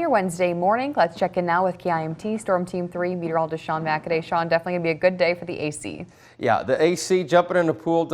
your Wednesday morning. Let's check in now with KIMT Storm Team 3 meteorologist Sean Macaday. Sean, definitely going to be a good day for the AC. Yeah, the AC, jumping in the pool,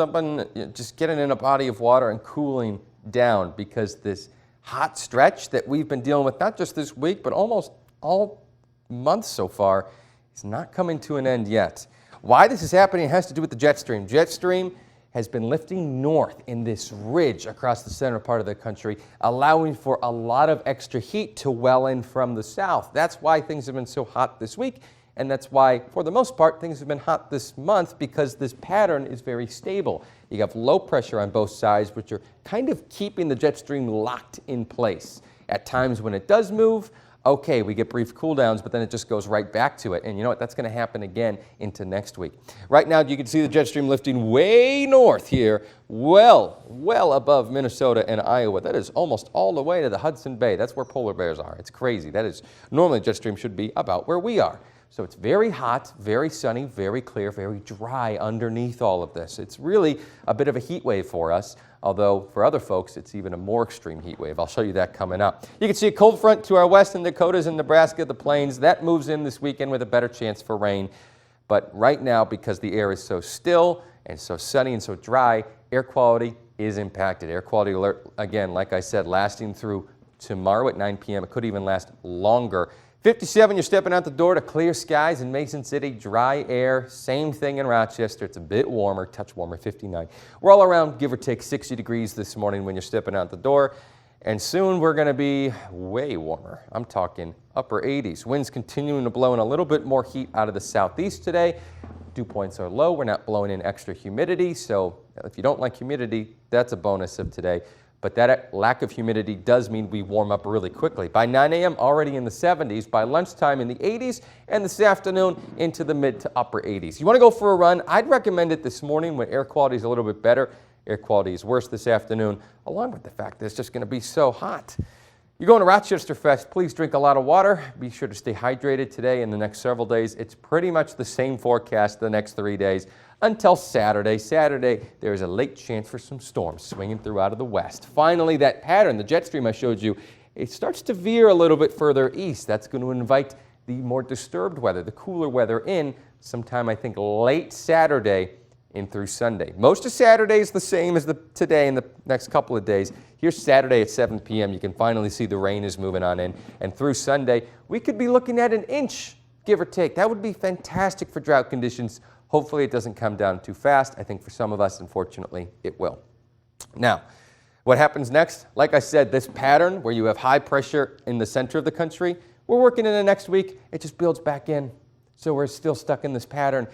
just getting in a body of water and cooling down, because this hot stretch that we've been dealing with, not just this week, but almost all month so far, is not coming to an end yet. Why this is happening has to do with the jet stream. Jet stream has been lifting north in this ridge across the center part of the country, allowing for a lot of extra heat to well in from the south. That's why things have been so hot this week, and that's why, for the most part, things have been hot this month, because this pattern is very stable. You have low pressure on both sides, which are kind of keeping the jet stream locked in place. At times when it does move, okay, we get brief cool downs, but then it just goes right back to it. And you know what? That's going to happen again into next week. Right now, you can see the jet stream lifting way north here, well above Minnesota and Iowa. That is almost all the way to the Hudson Bay. That's where polar bears are. It's crazy. That is, normally jet stream should be about where we are. So it's very hot, very sunny, very clear, very dry underneath all of this. It's really a bit of a heat wave for us, although for other folks, it's even a more extreme heat wave. I'll show you that coming up. You can see a cold front to our west in Dakotas and Nebraska, the plains. That moves in this weekend with a better chance for rain. But right now, because the air is so still and so sunny and so dry, air quality is impacted. Air quality alert, again, like I said, lasting through tomorrow at 9 p.m. It could even last longer. 57, you're stepping out the door to clear skies in Mason City, dry air. Same thing in Rochester. It's a bit warmer, touch warmer, 59. We're all around, give or take 60 degrees this morning when you're stepping out the door. And soon we're going to be way warmer. I'm talking upper 80s. Winds continuing to blow in a little bit more heat out of the southeast today. Dew points are low. We're not blowing in extra humidity. So if you don't like humidity, that's a bonus of today. But that lack of humidity does mean we warm up really quickly. By 9 a.m. already in the 70s, by lunchtime in the 80s, and this afternoon into the mid to upper 80s. You want to go for a run? I'd recommend it this morning when air quality is a little bit better. Air quality is worse this afternoon, along with the fact that it's just going to be so hot. You're going to Rochester Fest, please drink a lot of water. Be sure to stay hydrated today and the next several days. It's pretty much the same forecast the next 3 days until Saturday. Saturday, there is a late chance for some storms swinging through out of the west. Finally, that pattern, the jet stream I showed you, it starts to veer a little bit further east. That's going to invite the more disturbed weather, the cooler weather in sometime, I think, late Saturday in through Sunday. Most of Saturday is the same as today and the next couple of days. Here's Saturday at 7 p.m. You can finally see the rain is moving on in. And through Sunday, we could be looking at an inch, give or take. That would be fantastic for drought conditions. Hopefully it doesn't come down too fast. I think for some of us, unfortunately, it will. Now, what happens next? Like I said, this pattern where you have high pressure in the center of the country, we're working in the next week. It just builds back in. So we're still stuck in this pattern.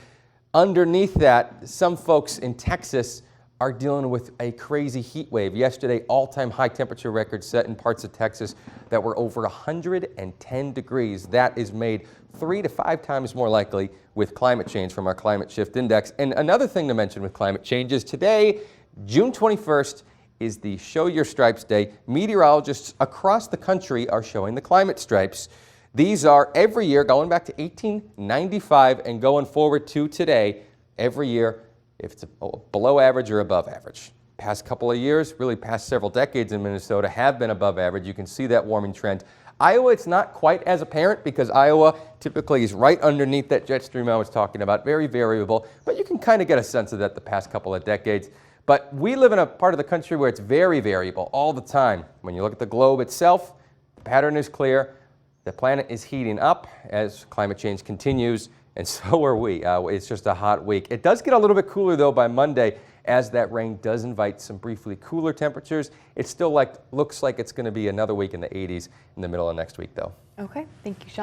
Underneath that, some folks in Texas are dealing with a crazy heat wave. Yesterday, all-time high temperature records set in parts of Texas that were over 110 degrees. That is made 3 to 5 times more likely with climate change from our climate shift index. And another thing to mention with climate change is today, June 21st, is the Show Your Stripes Day. Meteorologists across the country are showing the climate stripes. These are every year, going back to 1895 and going forward to today, every year, if it's below average or above average. Past couple of years, really past several decades in Minnesota have been above average. You can see that warming trend. Iowa, it's not quite as apparent because Iowa typically is right underneath that jet stream I was talking about, very variable, but you can kind of get a sense of that the past couple of decades. But we live in a part of the country where it's very variable all the time. When you look at the globe itself, the pattern is clear. The planet is heating up as climate change continues, and so are we. It's just a hot week. It does get a little bit cooler, though, by Monday, as that rain does invite some briefly cooler temperatures. It still looks like it's going to be another week in the 80s in the middle of next week, though. Okay, thank you, Sean.